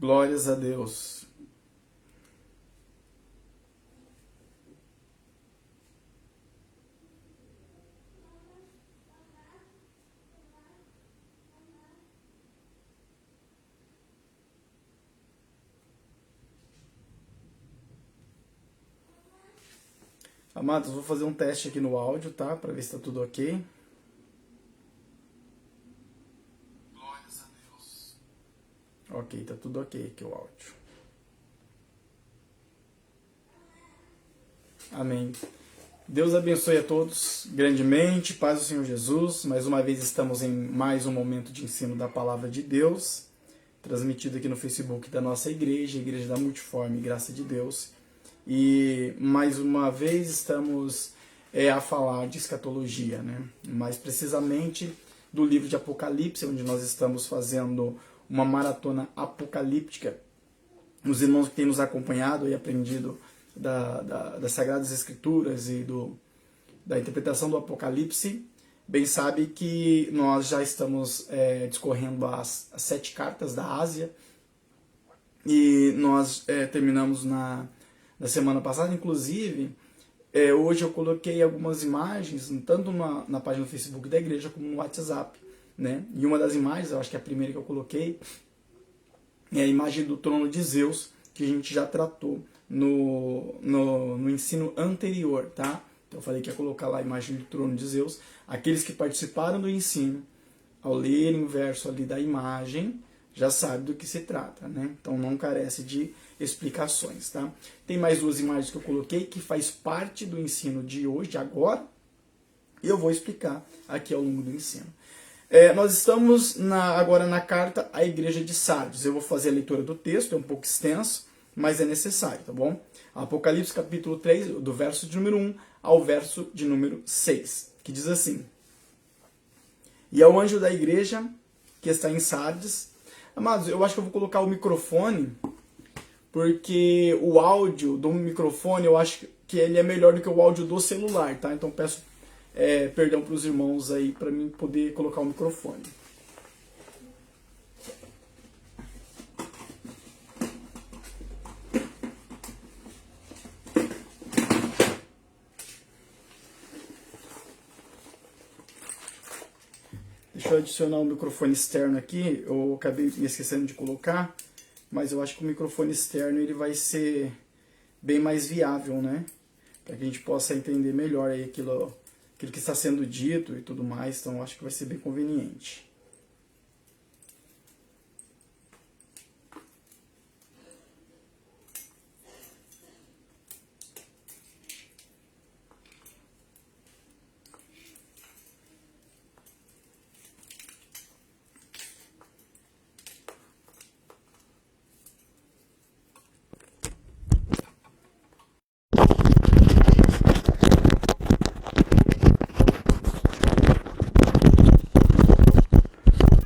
Glórias a Deus. Amados, vou fazer um teste aqui no áudio, tá? Para ver se tá tudo ok. Glórias a Deus. Ok, tá tudo ok aqui o áudio. Amém. Deus abençoe a todos grandemente, paz do Senhor Jesus. Mais uma vez estamos em mais um momento de ensino da Palavra de Deus, transmitido aqui no Facebook da nossa igreja, Igreja da Multiforme Graça de Deus. E mais uma vez estamos a falar de escatologia, né? Mais precisamente do livro de Apocalipse, onde nós estamos fazendo uma maratona apocalíptica. Os irmãos que têm nos acompanhado e aprendido das Sagradas Escrituras e da interpretação do Apocalipse, bem sabe que nós já estamos discorrendo as 7 cartas da Ásia, e nós terminamos na semana passada. Inclusive, hoje eu coloquei algumas imagens, tanto na página do Facebook da igreja como no WhatsApp, né? E uma das imagens, eu acho que é a primeira que eu coloquei, é a imagem do trono de Zeus, que a gente já tratou no ensino anterior, tá? Então eu falei que ia colocar lá a imagem do trono de Zeus. Aqueles que participaram do ensino, ao lerem o verso ali da imagem, já sabem do que se trata, né? Então não carece de explicações, tá? Tem mais 2 imagens que eu coloquei que faz parte do ensino de hoje, de agora, e eu vou explicar aqui ao longo do ensino. Nós estamos agora na carta à igreja de Sardes. Eu vou fazer a leitura do texto, é um pouco extenso, mas é necessário, tá bom? Apocalipse capítulo 3, do verso de número 1 ao verso de número 6, que diz assim: E ao anjo da igreja que está em Sardes. Amados, eu acho que eu vou colocar o microfone, porque o áudio do microfone, eu acho que ele é melhor do que o áudio do celular, tá? Então peço perdão para os irmãos aí, para mim poder colocar o microfone. Deixa eu adicionar o microfone externo aqui, eu acabei me esquecendo de colocar, mas eu acho que o microfone externo ele vai ser bem mais viável, né? Para que a gente possa entender melhor aí aquilo que está sendo dito e tudo mais, então eu acho que vai ser bem conveniente.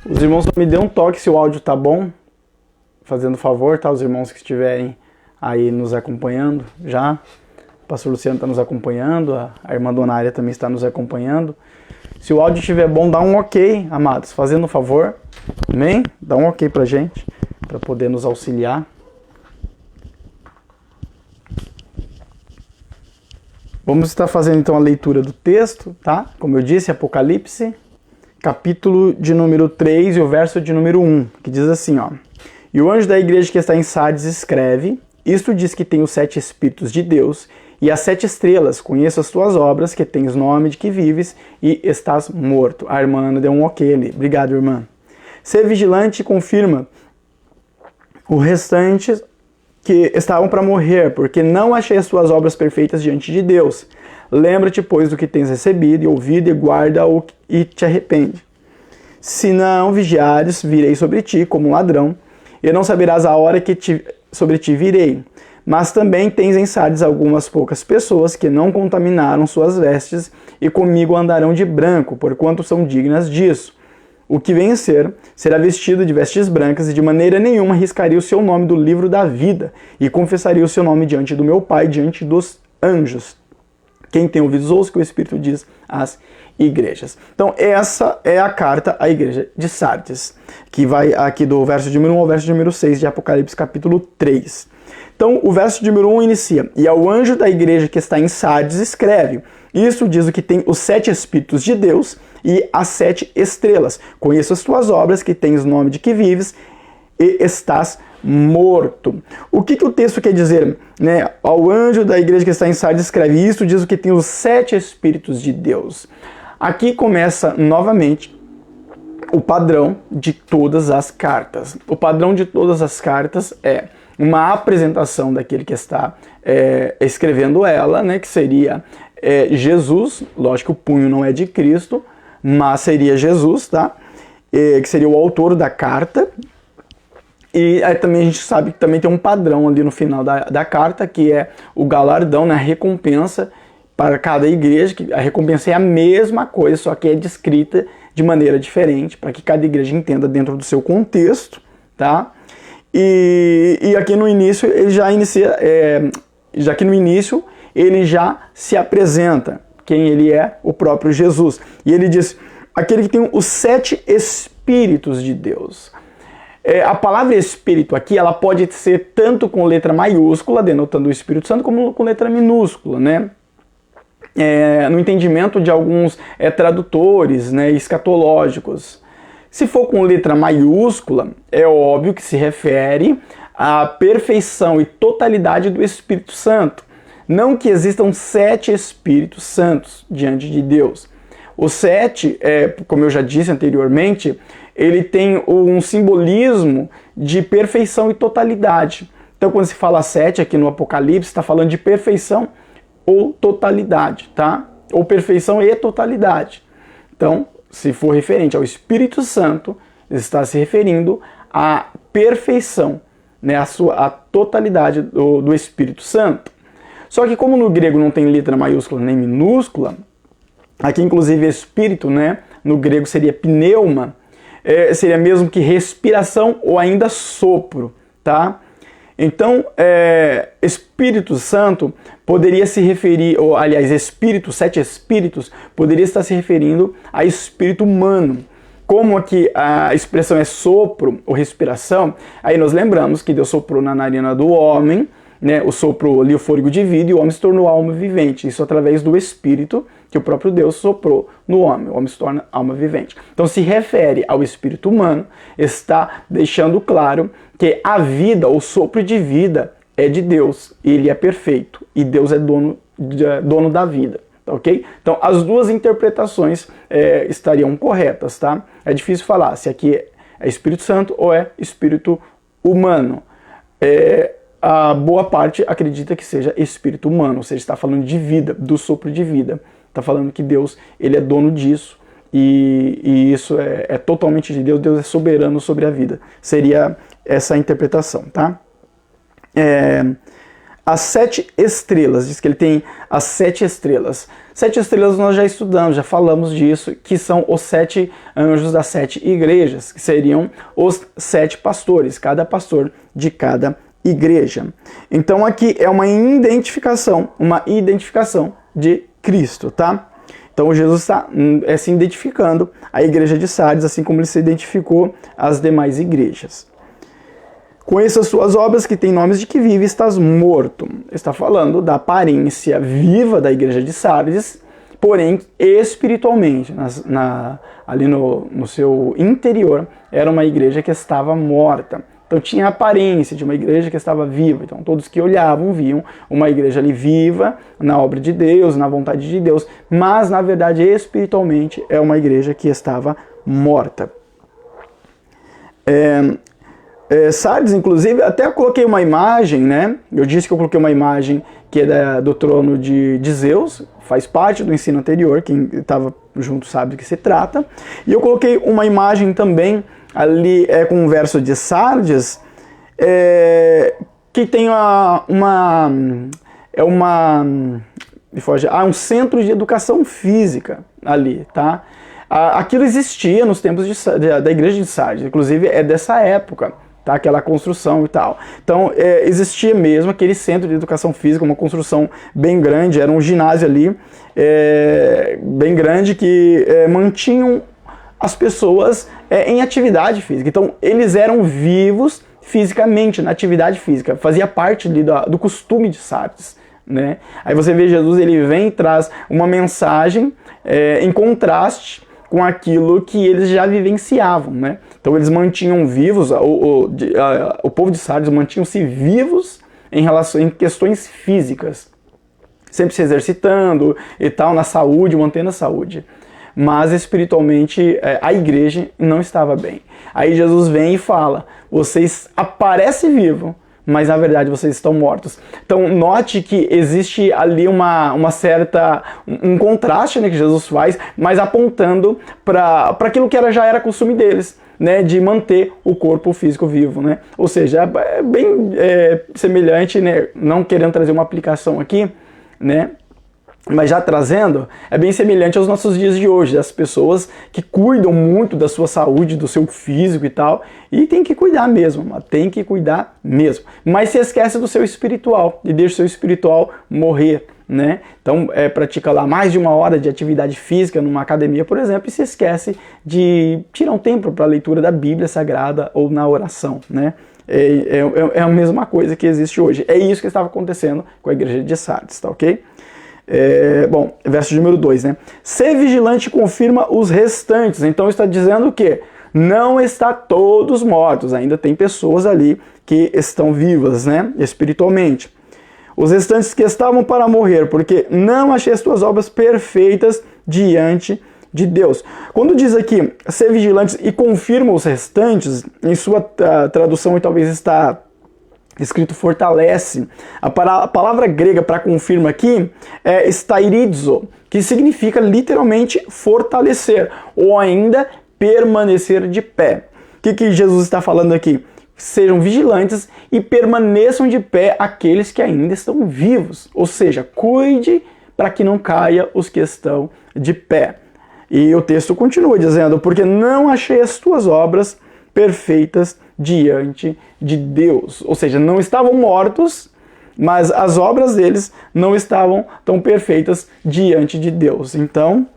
Os irmãos me dêem um toque se o áudio tá bom, fazendo favor, tá? Os irmãos que estiverem aí nos acompanhando já. O pastor Luciano está nos acompanhando, a irmã Donária também está nos acompanhando. Se o áudio estiver bom, dá um ok, amados, fazendo um favor, amém? Dá um ok pra gente, para poder nos auxiliar. Vamos estar fazendo então a leitura do texto, tá? Como eu disse, Apocalipse, capítulo de número 3 e o verso de número 1, que diz assim, ó: E o anjo da igreja que está em Sardes escreve: Isto diz que tem os 7 Espíritos de Deus e as 7 estrelas. Conheço as tuas obras, que tens nome de que vives e estás morto. A irmã deu um ok ali. Obrigado, irmã. Sê vigilante e confirma o restante que estavam para morrer, porque não achei as tuas obras perfeitas diante de Deus. Lembra-te, pois, do que tens recebido e ouvido, e guarda-o e te arrepende. Se não vigiares, virei sobre ti como um ladrão, e não saberás a hora que sobre ti virei. Mas também tens em Sardes algumas poucas pessoas que não contaminaram suas vestes, e comigo andarão de branco, porquanto são dignas disso. O que vencer será vestido de vestes brancas, e de maneira nenhuma riscaria o seu nome do livro da vida, e confessaria o seu nome diante do meu Pai, diante dos anjos. Quem tem ouvidos, ouça o que o Espírito diz às igrejas. Então essa é a carta à igreja de Sardes, que vai aqui do verso de número 1 ao verso de número 6 de Apocalipse capítulo 3. Então o verso de número 1 inicia: e ao anjo da igreja que está em Sardes escreve, isso diz o que tem os 7 Espíritos de Deus e as 7 estrelas. Conheço as tuas obras, que tens nome de que vives e estás morto. O que o texto quer dizer? Né? Ao anjo da igreja que está em Sardes escreve, isso diz o que tem os 7 Espíritos de Deus. Aqui começa novamente o padrão de todas as cartas. O padrão de todas as cartas é uma apresentação daquele que está escrevendo ela, né? Que seria Jesus. Lógico que o punho não é de Cristo, mas seria Jesus, tá? Que seria o autor da carta. E aí também a gente sabe que também tem um padrão ali no final da carta, que é o galardão, né, a recompensa para cada igreja, que a recompensa é a mesma coisa, só que é descrita de maneira diferente, para que cada igreja entenda dentro do seu contexto, tá? E aqui no início ele já inicia, já que no início ele já se apresenta, quem ele é, o próprio Jesus. E ele diz, aquele que tem os 7 Espíritos de Deus. A palavra Espírito aqui, ela pode ser tanto com letra maiúscula, denotando o Espírito Santo, como com letra minúscula, né? No entendimento de alguns tradutores, né, escatológicos. Se for com letra maiúscula, é óbvio que se refere à perfeição e totalidade do Espírito Santo. Não que existam 7 Espíritos Santos diante de Deus. O 7, como eu já disse anteriormente, ele tem um simbolismo de perfeição e totalidade. Então, quando se fala 7 aqui no Apocalipse, está falando de perfeição ou totalidade, tá? Ou perfeição e totalidade. Então, se for referente ao Espírito Santo, está se referindo à perfeição, né? A totalidade do Espírito Santo. Só que como no grego não tem letra maiúscula nem minúscula, aqui inclusive Espírito, né? No grego seria pneuma, seria mesmo que respiração ou ainda sopro, tá? Então, Espírito Santo poderia se referir, ou aliás, Espírito, 7 Espíritos, poderia estar se referindo a espírito humano. Como aqui a expressão é sopro ou respiração, aí nós lembramos que Deus soprou na narina do homem, né, o sopro ali, o fôlego de vida, e o homem se tornou alma vivente. Isso através do Espírito que o próprio Deus soprou no homem. O homem se torna alma vivente. Então se refere ao espírito humano, está deixando claro que a vida, o sopro de vida, é de Deus. Ele é perfeito. E Deus é dono da vida. Ok? Então as duas interpretações estariam corretas, tá? É difícil falar se aqui é Espírito Santo ou é espírito humano. A boa parte acredita que seja espírito humano, ou seja, está falando de vida, do sopro de vida. Está falando que Deus, ele é dono disso e isso é totalmente de Deus. Deus é soberano sobre a vida. Seria essa a interpretação, tá? As 7 estrelas, diz que ele tem as 7 estrelas. 7 estrelas nós já estudamos, já falamos disso, que são os 7 anjos das 7 igrejas, que seriam os 7 pastores, cada pastor de cada igreja. Então aqui é uma identificação de Cristo, tá? Então Jesus está se identificando à igreja de Sardes, assim como ele se identificou às demais igrejas. Conheça as suas obras, que tem nomes de que vive, estás morto. Está falando da aparência viva da igreja de Sardes, porém espiritualmente, ali no seu interior, era uma igreja que estava morta. Então tinha a aparência de uma igreja que estava viva. Então todos que olhavam viam uma igreja ali viva, na obra de Deus, na vontade de Deus, mas na verdade espiritualmente é uma igreja que estava morta. Sardes, inclusive, até coloquei uma imagem, né? Eu disse que eu coloquei uma imagem que é do trono de Zeus, faz parte do ensino anterior, quem estava junto sabe do que se trata. E eu coloquei uma imagem também ali com um verso de Sardes, que tem um centro de educação física ali, tá? Aquilo existia nos tempos da igreja de Sardes, inclusive é dessa época, tá? Aquela construção e tal. Então, existia mesmo aquele centro de educação física, uma construção bem grande, era um ginásio ali, bem grande, que mantinham as pessoas em atividade física. Então, eles eram vivos fisicamente, na atividade física, fazia parte ali do costume de Sardes, né? Aí você vê Jesus, ele vem e traz uma mensagem em contraste com aquilo que eles já vivenciavam, né? Então eles mantinham vivos, o povo de Sardes mantinham-se vivos em questões físicas, sempre se exercitando e tal, na saúde, mantendo a saúde. Mas espiritualmente a igreja não estava bem. Aí Jesus vem e fala, vocês aparecem vivos, mas na verdade vocês estão mortos. Então note que existe ali um contraste, né, que Jesus faz, mas apontando para aquilo que já era costume deles, né, de manter o corpo físico vivo, né? Ou seja, é bem semelhante, né, não querendo trazer uma aplicação aqui, né, mas já trazendo, é bem semelhante aos nossos dias de hoje, das pessoas que cuidam muito da sua saúde, do seu físico e tal, e tem que cuidar mesmo, tem que cuidar mesmo. Mas se esquece do seu espiritual, e deixa o seu espiritual morrer, né? Então, pratica lá mais de 1 hora de atividade física numa academia, por exemplo, e se esquece de tirar um tempo para a leitura da Bíblia Sagrada ou na oração, né? É a mesma coisa que existe hoje. É isso que estava acontecendo com a igreja de Sardes, tá ok? Bom, verso número 2, né? Ser vigilante confirma os restantes. Então está dizendo que não está todos mortos, ainda tem pessoas ali que estão vivas, né? Espiritualmente. Os restantes que estavam para morrer, porque não achei as tuas obras perfeitas diante de Deus. Quando diz aqui ser vigilantes e confirma os restantes, em sua tradução e talvez está escrito fortalece. A palavra grega para confirma aqui é stairizo, que significa literalmente fortalecer, ou ainda permanecer de pé. O que Jesus está falando aqui? Sejam vigilantes e permaneçam de pé aqueles que ainda estão vivos. Ou seja, cuide para que não caia os que estão de pé. E o texto continua dizendo, porque não achei as tuas obras perfeitas diante de Deus. Ou seja, não estavam mortos, mas as obras deles não estavam tão perfeitas diante de Deus. Então,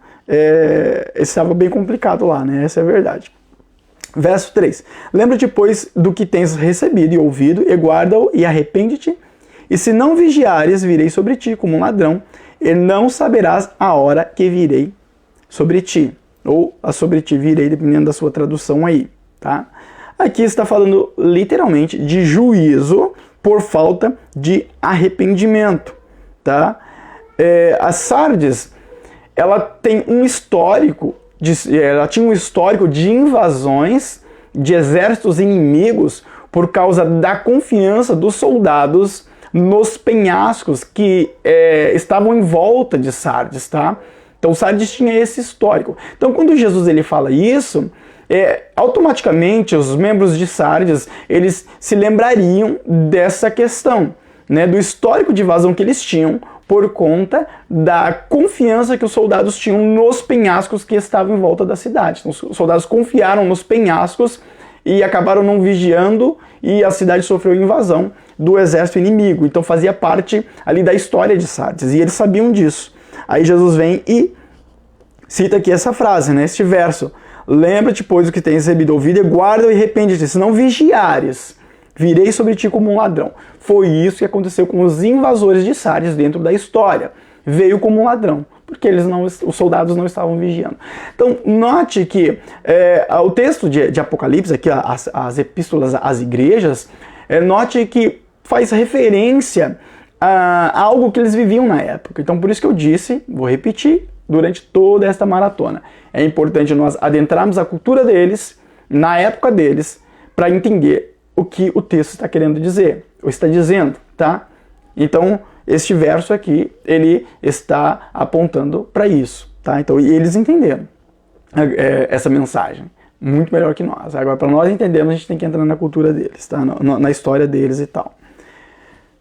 estava bem complicado lá, né? Essa é a verdade. Verso 3. Lembra-te, pois, do que tens recebido e ouvido, e guarda-o, e arrepende-te. E se não vigiares, virei sobre ti como um ladrão, e não saberás a hora que virei sobre ti. Ou a sobre ti virei, dependendo da sua tradução aí, tá? Aqui está falando literalmente de juízo por falta de arrependimento, tá? A Sardes, ela tem um histórico, ela tinha um histórico de invasões de exércitos inimigos por causa da confiança dos soldados nos penhascos que estavam em volta de Sardes, tá? Então Sardes tinha esse histórico. Então quando Jesus ele fala isso, automaticamente os membros de Sardes eles se lembrariam dessa questão, né, do histórico de invasão que eles tinham por conta da confiança que os soldados tinham nos penhascos que estavam em volta da cidade. Então, os soldados confiaram nos penhascos e acabaram não vigiando e a cidade sofreu invasão do exército inimigo. Então fazia parte ali da história de Sardes e eles sabiam disso. Aí Jesus vem e cita aqui essa frase, né, este verso. Lembra-te, pois, do que tens recebido ouvido, e guarda e arrepende-te. Se não vigiares, virei sobre ti como um ladrão. Foi isso que aconteceu com os invasores de Sardes dentro da história. Veio como um ladrão, porque os soldados não estavam vigiando. Então, note que o texto de Apocalipse, aqui as epístolas às igrejas, note que faz referência a algo que eles viviam na época. Então, por isso que eu disse, vou repetir, durante toda esta maratona. É importante nós adentrarmos a cultura deles, na época deles, para entender o que o texto está querendo dizer, ou está dizendo, tá? Então, este verso aqui, ele está apontando para isso, tá? Então, e eles entenderam essa mensagem muito melhor que nós. Agora, para nós entendermos, a gente tem que entrar na cultura deles, tá? Na história deles e tal.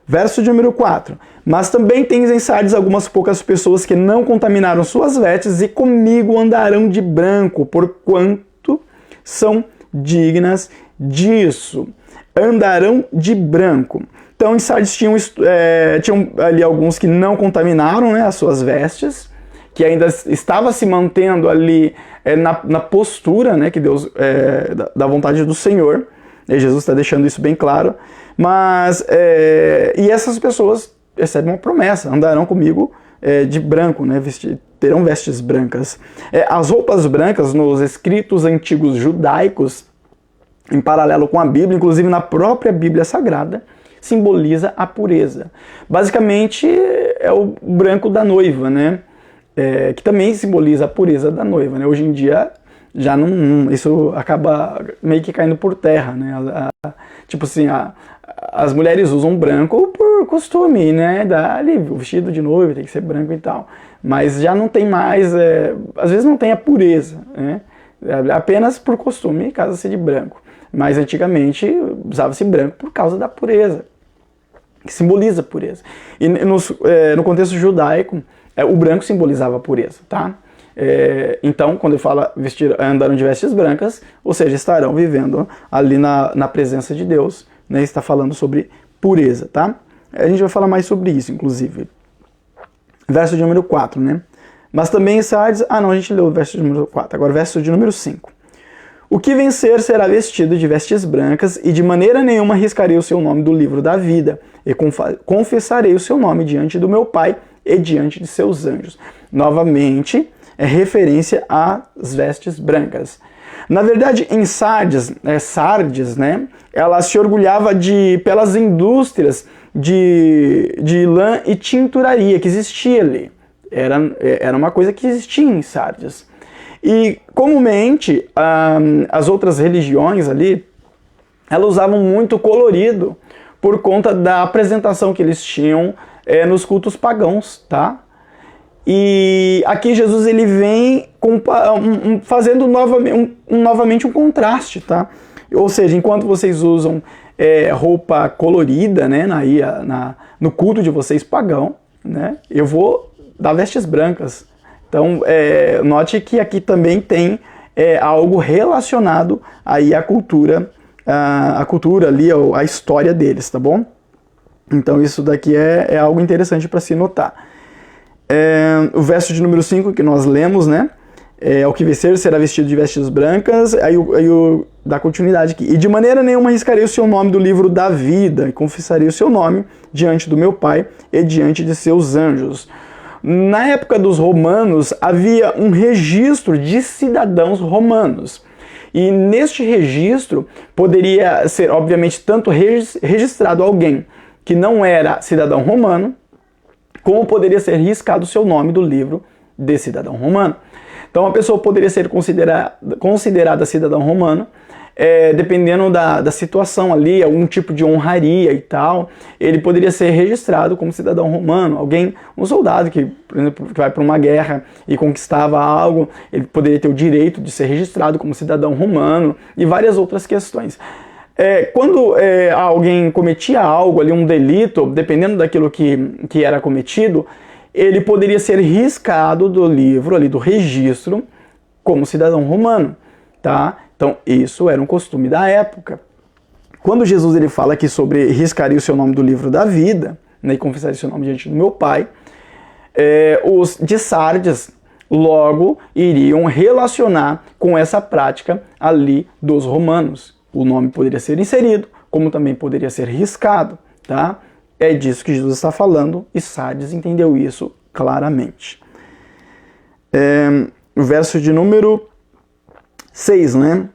Verso de número 4. Mas também tens em Sardes algumas poucas pessoas que não contaminaram suas vestes e comigo andarão de branco, porquanto são dignas disso, andarão de branco. Então, em Sardes tinham ali alguns que não contaminaram, né, as suas vestes, que ainda estava se mantendo ali na postura, né, que Deus, da vontade do Senhor. E Jesus está deixando isso bem claro. Mas, e essas pessoas recebem uma promessa, andarão comigo de branco, né, terão vestes brancas. As roupas brancas nos escritos antigos judaicos, em paralelo com a Bíblia, inclusive na própria Bíblia Sagrada, simboliza a pureza. Basicamente é o branco da noiva, né? Que também simboliza a pureza da noiva, né? Hoje em dia já não isso acaba meio que caindo por terra, né? Tipo assim, as mulheres usam branco por costume, né? Ali, o vestido de noiva tem que ser branco e tal. Mas já não tem mais, às vezes não tem a pureza, né? Apenas por costume, casa-se de branco. Mas antigamente usava-se branco por causa da pureza, que simboliza a pureza. E no contexto judaico, o branco simbolizava a pureza, tá? Então, quando ele fala andaram de vestes brancas, ou seja, estarão vivendo ali na presença de Deus, né? Está falando sobre pureza, tá? A gente vai falar mais sobre isso, inclusive. Verso de número 4, né? Mas também em Sardes... não, a gente leu o verso de número 4. Agora, verso de número 5. O que vencer será vestido de vestes brancas, e de maneira nenhuma riscarei o seu nome do livro da vida, e confessarei o seu nome diante do meu Pai e diante de seus anjos. Novamente, é referência às vestes brancas. Na verdade, em Sardes, né, ela se orgulhava pelas indústrias de lã e tinturaria que existia ali. Era uma coisa que existia em Sardes. E, comumente, as outras religiões ali, elas usavam muito colorido por conta da apresentação que eles tinham nos cultos pagãos, tá? E aqui Jesus ele vem fazendo novamente um contraste, tá? Ou seja, enquanto vocês usam roupa colorida, né, no culto de vocês pagão, né, eu vou dar vestes brancas. Então, note que aqui também tem algo relacionado aí à cultura ali, a história deles, tá bom? Então, isso daqui é algo interessante para se notar. O verso de número 5 que nós lemos, né? O que vencer será vestido de vestes brancas, aí dá continuidade aqui. E de maneira nenhuma riscarei o seu nome do livro da vida, e confessarei o seu nome diante do meu Pai e diante de seus anjos. Na época dos romanos, havia um registro de cidadãos romanos. E neste registro poderia ser, obviamente, tanto registrado alguém que não era cidadão romano, como poderia ser riscado o seu nome do livro de cidadão romano. Então a pessoa poderia ser considerada cidadão romano, dependendo da situação ali, algum tipo de honraria e tal, ele poderia ser registrado como cidadão romano. Um soldado que, por exemplo, que vai para uma guerra e conquistava algo, ele poderia ter o direito de ser registrado como cidadão romano e várias outras questões. Quando alguém cometia algo ali, um delito, dependendo daquilo que era cometido, ele poderia ser riscado do livro, ali do registro, como cidadão romano, tá? Então, isso era um costume da época. Quando Jesus ele fala aqui sobre riscaria o seu nome do livro da vida, né, e confessaria o seu nome diante do meu Pai, os de Sardes logo iriam relacionar com essa prática ali dos romanos. O nome poderia ser inserido, como também poderia ser riscado, tá? É disso que Jesus está falando, e Sardes entendeu isso claramente. O verso de número 6, né?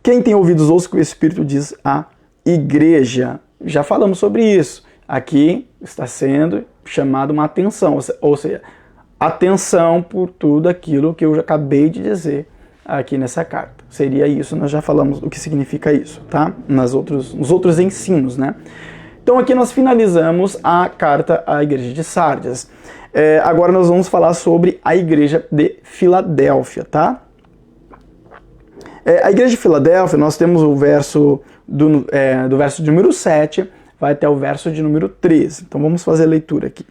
Quem tem ouvidos ouça o que o Espírito diz à igreja. Já falamos sobre isso. Aqui está sendo chamada uma atenção, ou seja, atenção por tudo aquilo que eu já acabei de dizer aqui nessa carta. Seria isso, nós já falamos o que significa isso, tá? Nos outros ensinos, né? Então aqui nós finalizamos a carta à igreja de Sardes. Agora nós vamos falar sobre a igreja de Filadélfia, tá? A igreja de Filadélfia, nós temos o verso do verso de número 7, vai até o verso de número 13. Então vamos fazer a leitura aqui.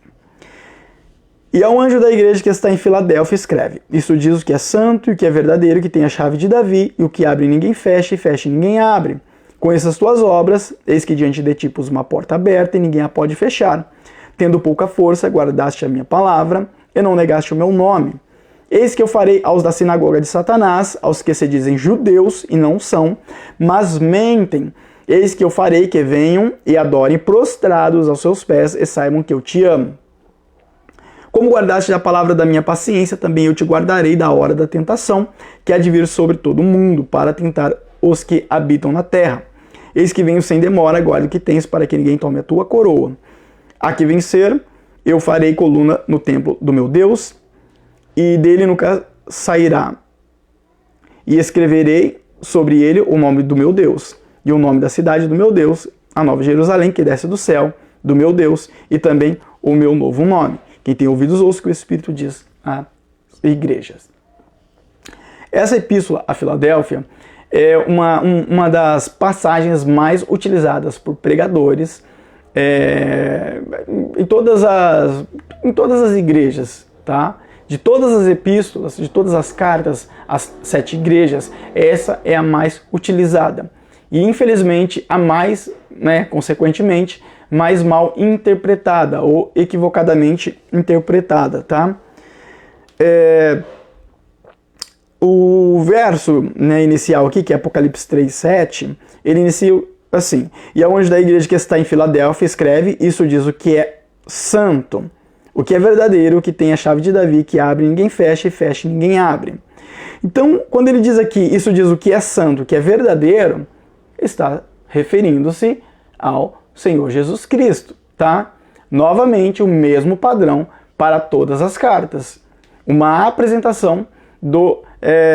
E ao anjo da igreja que está em Filadélfia escreve: Isso diz o que é santo e o que é verdadeiro, que tem a chave de Davi, e o que abre ninguém fecha, e fecha ninguém abre. Conheço as tuas obras, eis que diante de ti pus uma porta aberta e ninguém a pode fechar. Tendo pouca força, guardaste a minha palavra e não negaste o meu nome. Eis que eu farei aos da sinagoga de Satanás, aos que se dizem judeus e não são, mas mentem. Eis que eu farei que venham e adorem prostrados aos seus pés e saibam que eu te amo. Como guardaste a palavra da minha paciência, também eu te guardarei da hora da tentação, que há de vir sobre todo o mundo, para tentar os que habitam na terra. Eis que venho sem demora, guarda o que tens, para que ninguém tome a tua coroa. A que vencer, eu farei coluna no templo do meu Deus, e dele nunca sairá. E escreverei sobre ele o nome do meu Deus, e o nome da cidade do meu Deus, a nova Jerusalém, que desce do céu, do meu Deus, e também o meu novo nome. Quem tem ouvidos, ouça o que o Espírito diz às igrejas. Essa epístola a Filadélfia é uma das passagens mais utilizadas por pregadores em todas as igrejas, tá? De todas as epístolas, de todas as cartas, as 7 igrejas, essa é a mais utilizada. E infelizmente a mais, consequentemente, mais mal interpretada ou equivocadamente interpretada, tá? O verso inicial aqui, que é Apocalipse 3:7, ele inicia assim: e ao anjo da igreja que está em Filadélfia escreve, isso diz o que é santo, o que é verdadeiro, o que tem a chave de Davi, que abre ninguém fecha e fecha ninguém abre. Então, quando ele diz aqui, isso diz o que é santo, o que é verdadeiro, está referindo-se ao Senhor Jesus Cristo, tá? Novamente, o mesmo padrão para todas as cartas. Uma apresentação do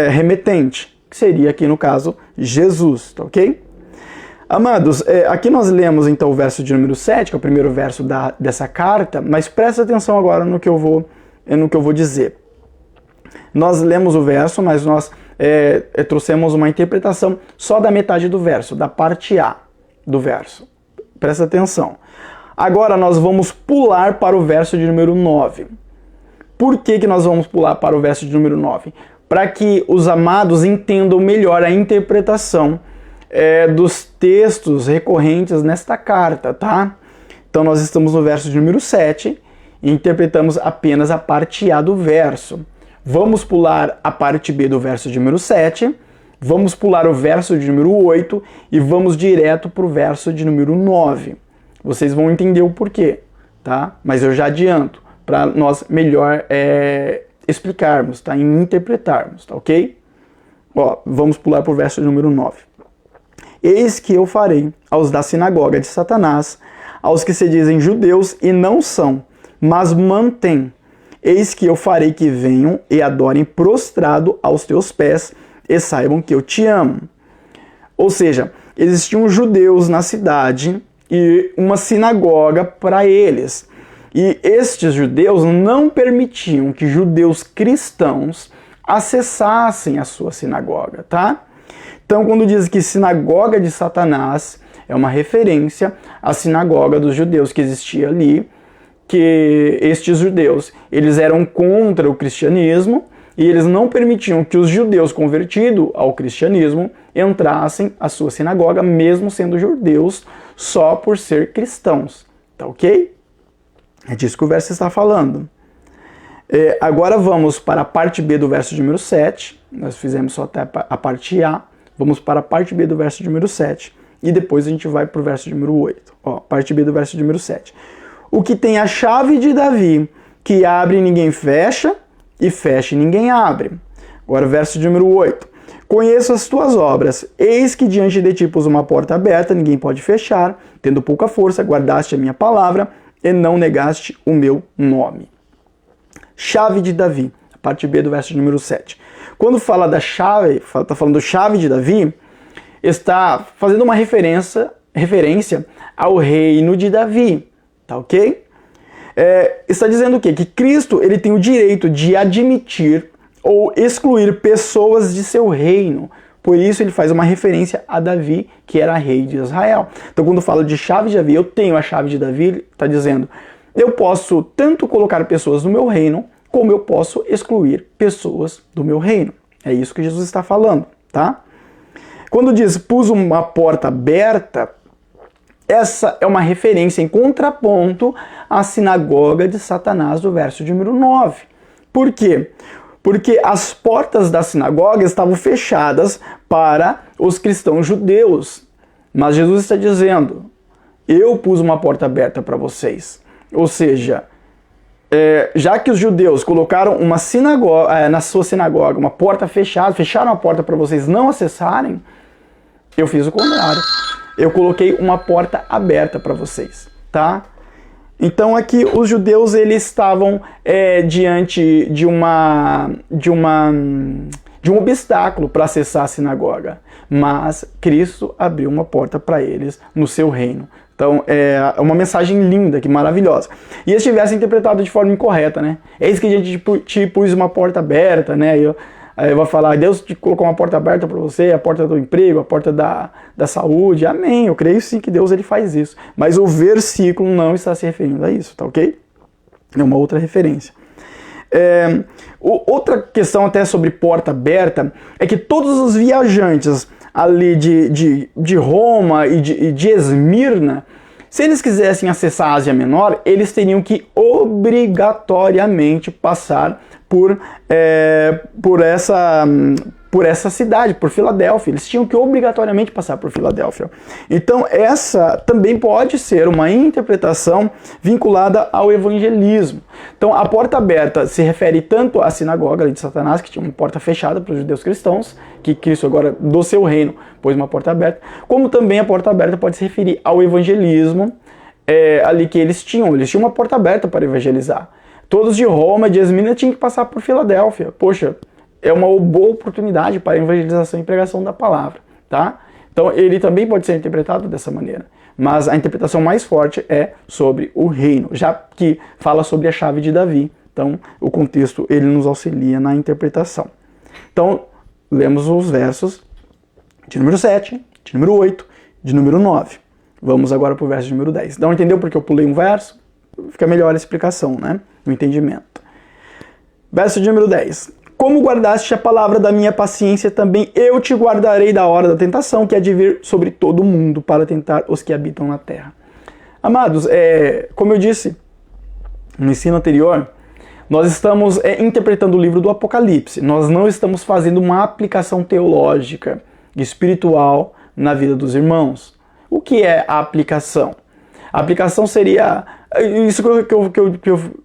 remetente, que seria aqui no caso Jesus, tá ok? Amados, aqui nós lemos então o verso de número 7, que é o primeiro verso dessa carta, mas presta atenção agora no que eu vou dizer. Nós lemos o verso, mas nós trouxemos uma interpretação só da metade do verso, da parte A do verso. Presta atenção. Agora nós vamos pular para o verso de número 9. Por que nós vamos pular para o verso de número 9? Para que os amados entendam melhor a interpretação dos textos recorrentes nesta carta, tá? Então nós estamos no verso de número 7 e interpretamos apenas a parte A do verso. Vamos pular a parte B do verso de número 7, vamos pular o verso de número 8 e vamos direto para o verso de número 9. Vocês vão entender o porquê, tá? Mas eu já adianto, para nós melhor explicarmos, tá? E interpretarmos, tá ok? Ó, vamos pular para o verso de número 9. Eis que eu farei aos da sinagoga de Satanás, aos que se dizem judeus e não são, mas mantêm. Eis que eu farei que venham e adorem prostrado aos teus pés e saibam que eu te amo. Ou seja, existiam judeus na cidade e uma sinagoga para eles. E estes judeus não permitiam que judeus cristãos acessassem a sua sinagoga, tá? Então, quando diz que sinagoga de Satanás é uma referência à sinagoga dos judeus que existia ali, que estes judeus, eles eram contra o cristianismo e eles não permitiam que os judeus convertidos ao cristianismo entrassem à sua sinagoga, mesmo sendo judeus, só por ser cristãos, tá ok? É disso que o verso está falando. Agora vamos para a parte B do verso de número 7, nós fizemos só até a parte A, vamos para a parte B do verso de número 7 e depois a gente vai para o verso de número 8. Ó, parte B do verso de número 7. O que tem a chave de Davi, que abre e ninguém fecha, e fecha e ninguém abre. Agora o verso de número 8. Conheço as tuas obras, eis que diante de ti pus uma porta aberta, ninguém pode fechar, tendo pouca força, guardaste a minha palavra e não negaste o meu nome. Chave de Davi, a parte B do verso de número 7. Quando fala da chave, está falando chave de Davi, está fazendo uma referência ao reino de Davi, tá ok? Está dizendo o quê? Que Cristo ele tem o direito de admitir ou excluir pessoas de seu reino. Por isso ele faz uma referência a Davi, que era rei de Israel. Então quando fala de chave de Davi, eu tenho a chave de Davi, ele está dizendo, eu posso tanto colocar pessoas no meu reino, como eu posso excluir pessoas do meu reino. É isso que Jesus está falando, tá? Quando diz pus uma porta aberta, essa é uma referência em contraponto à sinagoga de Satanás do verso de número 9. Por quê? Porque as portas da sinagoga estavam fechadas para os cristãos judeus. Mas Jesus está dizendo, eu pus uma porta aberta para vocês. Ou seja, já que os judeus colocaram uma sinagoga, na sua sinagoga, uma porta fechada, fecharam a porta para vocês não acessarem, eu fiz o contrário. Eu coloquei uma porta aberta para vocês, tá? Então aqui os judeus eles estavam diante de um obstáculo para acessar a sinagoga, mas Cristo abriu uma porta para eles no seu reino. Então é uma mensagem linda, que maravilhosa. E eles tivessem interpretado de forma incorreta, né? Eis que a gente te pus uma porta aberta, né? Aí eu vou falar, Deus te colocou uma porta aberta para você, a porta do emprego, a porta da saúde. Amém, eu creio sim que Deus ele faz isso. Mas o versículo não está se referindo a isso, tá ok? É uma outra referência. Outra questão até sobre porta aberta é que todos os viajantes ali de Roma e de Esmirna, se eles quisessem acessar a Ásia Menor, eles teriam que obrigatoriamente passar por essa cidade, por Filadélfia. Eles tinham que obrigatoriamente passar por Filadélfia. Então essa também pode ser uma interpretação vinculada ao evangelismo. Então a porta aberta se refere tanto à sinagoga de Satanás, que tinha uma porta fechada para os judeus cristãos, que Cristo agora do seu reino pôs uma porta aberta, como também a porta aberta pode se referir ao evangelismo ali que eles tinham uma porta aberta para evangelizar. Todos de Roma, de Esmirna, tinham que passar por Filadélfia. Poxa, é uma boa oportunidade para a evangelização e pregação da palavra, tá? Então ele também pode ser interpretado dessa maneira. Mas a interpretação mais forte é sobre o reino, já que fala sobre a chave de Davi. Então o contexto ele nos auxilia na interpretação. Então lemos os versos de número 7, de número 8, de número 9. Vamos agora para o verso de número 10. Então entendeu porque eu pulei um verso? Fica melhor a explicação, né? O entendimento. Verso de número 10. Como guardaste a palavra da minha paciência, também eu te guardarei da hora da tentação, que há de vir sobre todo o mundo, para tentar os que habitam na terra. Amados, como eu disse no ensino anterior, nós estamos interpretando o livro do Apocalipse. Nós não estamos fazendo uma aplicação teológica, espiritual, na vida dos irmãos. O que é a aplicação? A aplicação seria isso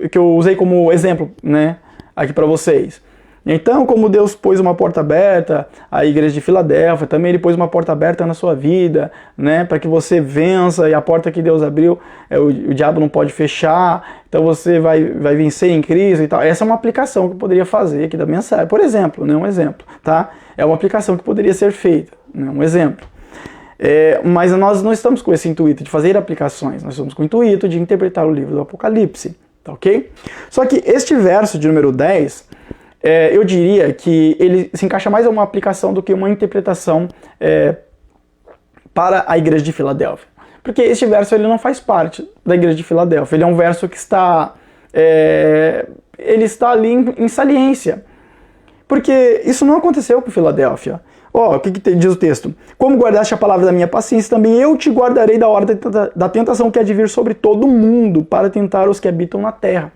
que eu usei como exemplo, né, aqui para vocês. Então, como Deus pôs uma porta aberta à igreja de Filadélfia, também Ele pôs uma porta aberta na sua vida, né, para que você vença, e a porta que Deus abriu, o diabo não pode fechar, então você vai vencer em Cristo e tal. Essa é uma aplicação que eu poderia fazer aqui da mensagem, por exemplo, né, um exemplo, tá? É uma aplicação que poderia ser feita, né, um exemplo. Mas nós não estamos com esse intuito de fazer aplicações, nós estamos com o intuito de interpretar o livro do Apocalipse, tá ok? Só que este verso de número 10, eu diria que ele se encaixa mais a uma aplicação do que uma interpretação para a igreja de Filadélfia. Porque este verso ele não faz parte da igreja de Filadélfia, ele é um verso que está, ele está ali em saliência. Porque isso não aconteceu com Filadélfia. O que diz o texto? Como guardaste a palavra da minha paciência, também eu te guardarei da hora da tentação que há de vir sobre todo mundo, para tentar os que habitam na terra.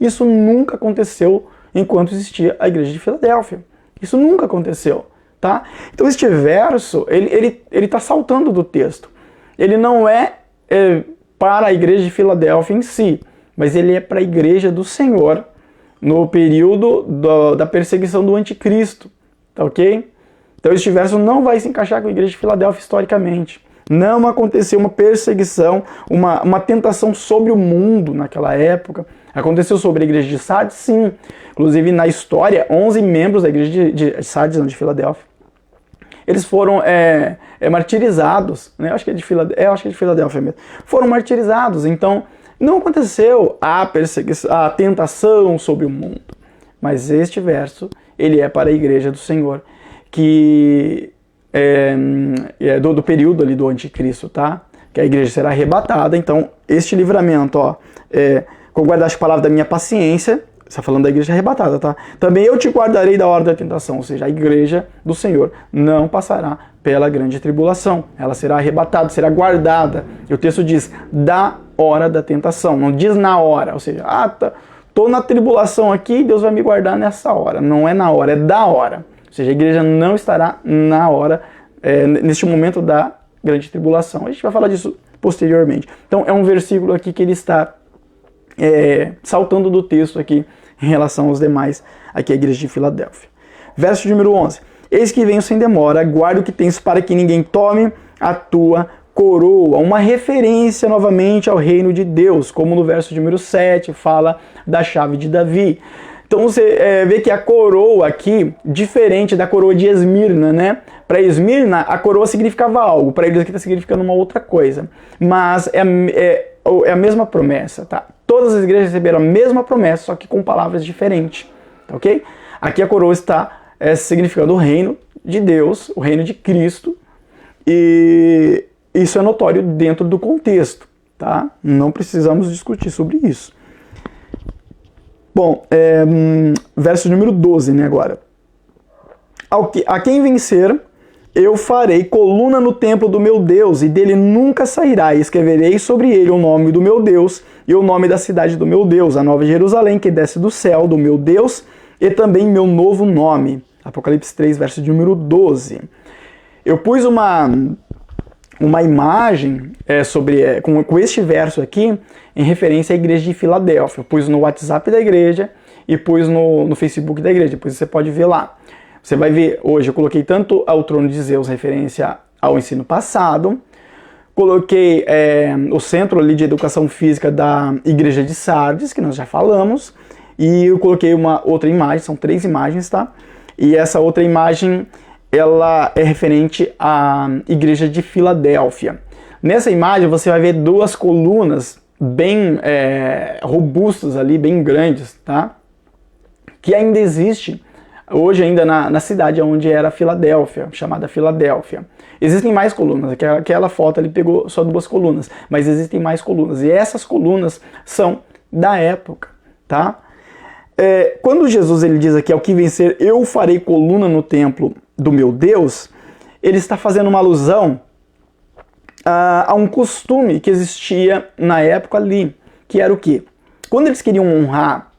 Isso nunca aconteceu enquanto existia a igreja de Filadélfia. Isso nunca aconteceu, tá? Então este verso, ele está saltando do texto. Ele não é para a igreja de Filadélfia em si, mas ele é para a igreja do Senhor no período da perseguição do anticristo, tá ok? Então este verso não vai se encaixar com a igreja de Filadélfia historicamente. Não aconteceu uma perseguição, uma tentação sobre o mundo naquela época. Aconteceu sobre a igreja de Sardes, sim. Inclusive na história, 11 membros da igreja de Sardes, não, de Filadélfia, eles foram martirizados, né? Acho que é de Filadélfia mesmo. Foram martirizados, então não aconteceu a perseguição, a tentação sobre o mundo. Mas este verso, ele é para a igreja do Senhor, que é do período ali do anticristo, tá? Que a igreja será arrebatada. Então, este livramento, como guardaste a palavra da minha paciência, está falando da igreja arrebatada, tá? Também eu te guardarei da hora da tentação, ou seja, a igreja do Senhor não passará pela grande tribulação. Ela será arrebatada, será guardada. E o texto diz, da hora da tentação. Não diz na hora, ou seja, tô na tribulação aqui, Deus vai me guardar nessa hora. Não é na hora, é da hora. Ou seja, a igreja não estará na hora, neste momento da grande tribulação. A gente vai falar disso posteriormente. Então é um versículo aqui que ele está saltando do texto aqui em relação aos demais, aqui a igreja de Filadélfia. Verso de número 11. Eis que venho sem demora, guarda o que tens para que ninguém tome a tua coroa. Uma referência novamente ao reino de Deus, como no verso de número 7 fala da chave de Davi. Então você vê que a coroa aqui, diferente da coroa de Esmirna, né? Para Esmirna, a coroa significava algo, para eles aqui está significando uma outra coisa. Mas é a mesma promessa, tá? Todas as igrejas receberam a mesma promessa, só que com palavras diferentes, tá, ok? Aqui a coroa está significando o reino de Deus, o reino de Cristo, e isso é notório dentro do contexto, tá? Não precisamos discutir sobre isso. Bom, verso número 12, né, agora. A quem vencer, eu farei coluna no templo do meu Deus, e dele nunca sairá, e escreverei sobre ele o nome do meu Deus, e o nome da cidade do meu Deus, a nova Jerusalém, que desce do céu, do meu Deus, e também meu novo nome. Apocalipse 3, verso de número 12. Eu pus uma imagem com este verso aqui em referência à igreja de Filadélfia. Eu pus no WhatsApp da igreja e pus no Facebook da igreja. Depois você pode ver lá. Você vai ver, hoje eu coloquei tanto ao trono de Zeus, referência ao ensino passado, coloquei o centro ali de educação física da igreja de Sardes, que nós já falamos, e eu coloquei uma outra imagem, são 3 imagens, tá? E essa outra imagem, ela é referente à igreja de Filadélfia. Nessa imagem você vai ver 2 colunas bem robustas ali, bem grandes, tá? Que ainda existe hoje ainda na cidade onde era Filadélfia, chamada Filadélfia. Existem mais colunas, aquela foto ali pegou só 2 colunas, mas existem mais colunas. E essas colunas são da época, tá? Quando Jesus ele diz aqui, ao que vencer, eu farei coluna no templo do meu Deus, ele está fazendo uma alusão a um costume que existia na época ali, que era o quê? Quando eles queriam honrar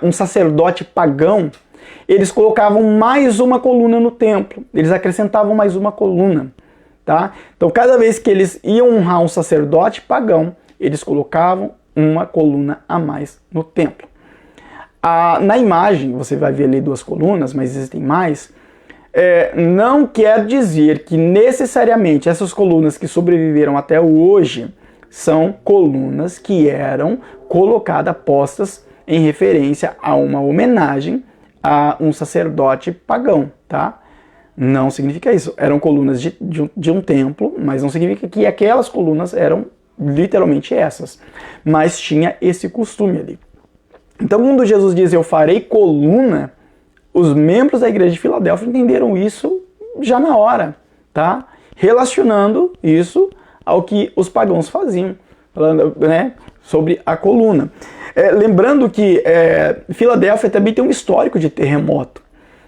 um sacerdote pagão, eles colocavam mais uma coluna no templo, eles acrescentavam mais uma coluna, tá? Então cada vez que eles iam honrar um sacerdote pagão, eles colocavam uma coluna a mais no templo. Na imagem, você vai ver ali 2 colunas, mas existem mais. Não quer dizer que necessariamente essas colunas que sobreviveram até hoje são colunas que eram colocadas, postas em referência a uma homenagem a um sacerdote pagão, tá? Não significa isso. Eram colunas de um templo, mas não significa que aquelas colunas eram literalmente essas. Mas tinha esse costume ali. Então, quando Jesus diz, eu farei coluna, os membros da igreja de Filadélfia entenderam isso já na hora, tá? Relacionando isso ao que os pagãos faziam, falando, né, sobre a coluna. Lembrando que Filadélfia também tem um histórico de terremoto.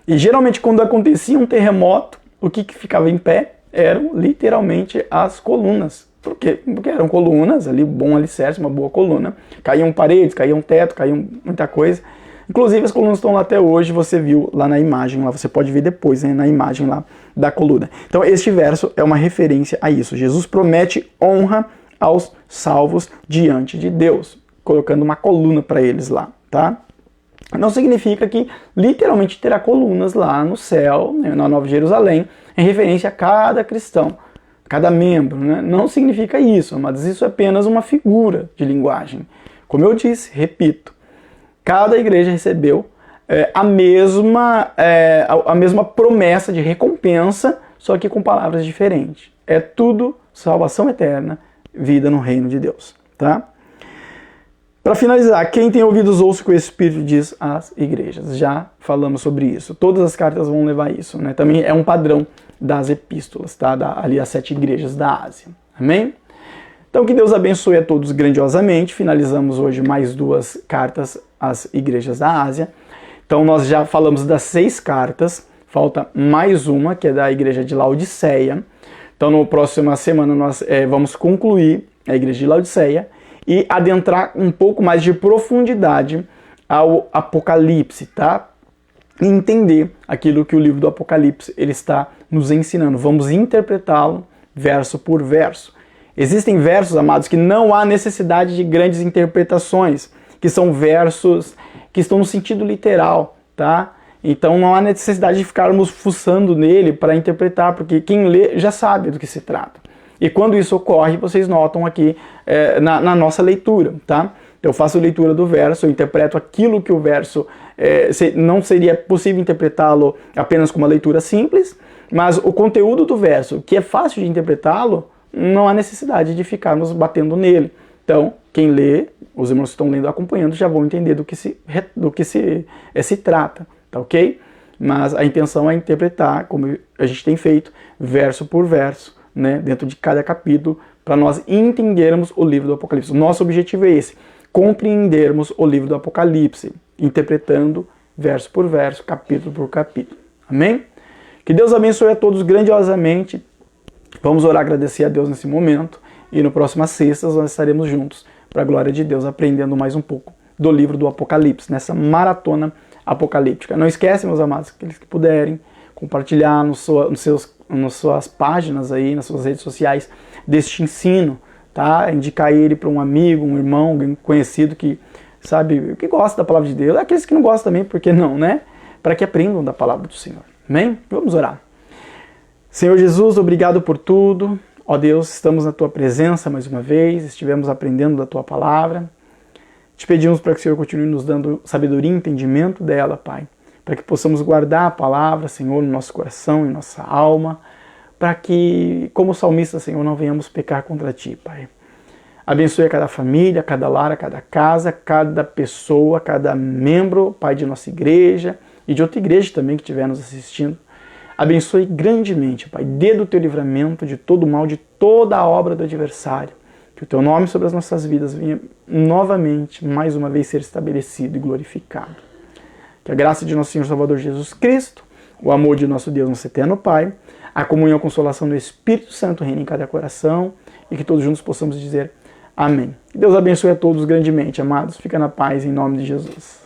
E geralmente quando acontecia um terremoto, o que ficava em pé eram literalmente as colunas. Por quê? Porque eram colunas ali, bom alicerce, uma boa coluna. Caíam paredes, caíam teto, caíam muita coisa. Inclusive as colunas estão lá até hoje, você viu lá na imagem, lá você pode ver depois, né, na imagem lá da coluna. Então este verso é uma referência a isso. Jesus promete honra aos salvos diante de Deus, colocando uma coluna para eles lá, tá? Não significa que literalmente terá colunas lá no céu, né, na Nova Jerusalém, em referência a cada cristão, cada membro, né? Não significa isso, mas isso é apenas uma figura de linguagem. Como eu disse, repito, cada igreja recebeu a mesma promessa de recompensa, só que com palavras diferentes. É tudo salvação eterna, vida no reino de Deus, tá? Para finalizar, quem tem ouvidos ouça o que o Espírito diz às igrejas. Já falamos sobre isso. Todas as cartas vão levar isso, né? Também é um padrão das epístolas, tá? Ali as 7 igrejas da Ásia. Amém? Então que Deus abençoe a todos grandiosamente. Finalizamos hoje mais 2 cartas às igrejas da Ásia. Então nós já falamos das 6 cartas. falta mais uma, que é da igreja de Laodiceia. Então, na próxima semana, nós vamos concluir a igreja de Laodiceia e adentrar um pouco mais de profundidade ao Apocalipse, tá? E entender aquilo que o livro do Apocalipse ele está nos ensinando. Vamos interpretá-lo verso por verso. Existem versos, amados, que não há necessidade de grandes interpretações, que são versos que estão no sentido literal, tá? Então não há necessidade de ficarmos fuçando nele para interpretar, porque quem lê já sabe do que se trata. E quando isso ocorre, vocês notam aqui na nossa leitura, tá? Eu faço leitura do verso, eu interpreto aquilo que o verso não seria possível interpretá-lo apenas com uma leitura simples, mas o conteúdo do verso, que é fácil de interpretá-lo, não há necessidade de ficarmos batendo nele. Então, quem lê, os irmãos que estão lendo acompanhando, já vão entender do que se trata, tá ok? Mas a intenção é interpretar, como a gente tem feito, verso por verso, né, dentro de cada capítulo, para nós entendermos o livro do Apocalipse. O nosso objetivo é esse, compreendermos o livro do Apocalipse, interpretando verso por verso, capítulo por capítulo. Amém? Que Deus abençoe a todos grandiosamente. Vamos orar, agradecer a Deus nesse momento. E no próximo sextas nós estaremos juntos, para a glória de Deus, aprendendo mais um pouco do livro do Apocalipse, nessa maratona apocalíptica. Não esquece, meus amados, aqueles que puderem, compartilhar nas suas páginas aí, nas suas redes sociais, deste ensino, tá? Indicar ele para um amigo, um irmão, alguém conhecido que sabe, que gosta da palavra de Deus. Aqueles que não gostam também, por que não, né? Para que aprendam da palavra do Senhor. Amém? Vamos orar. Senhor Jesus, obrigado por tudo. Ó Deus, estamos na Tua presença mais uma vez, estivemos aprendendo da Tua palavra. Te pedimos para que o Senhor continue nos dando sabedoria e entendimento dela, Pai. Para que possamos guardar a palavra, Senhor, no nosso coração e nossa alma. Para que, como salmista, Senhor, não venhamos pecar contra Ti, Pai. Abençoe a cada família, cada lar, cada casa, cada pessoa, cada membro, Pai, de nossa igreja e de outra igreja também que estiver nos assistindo. Abençoe grandemente, Pai. Dê do Teu livramento de todo o mal, de toda a obra do adversário. Que o Teu nome sobre as nossas vidas venha novamente, mais uma vez, ser estabelecido e glorificado. Que a graça de nosso Senhor Salvador Jesus Cristo, o amor de nosso Deus, nosso eterno Pai, a comunhão e a consolação do Espírito Santo reine em cada coração e que todos juntos possamos dizer amém. Que Deus abençoe a todos grandemente, amados. Fica na paz em nome de Jesus.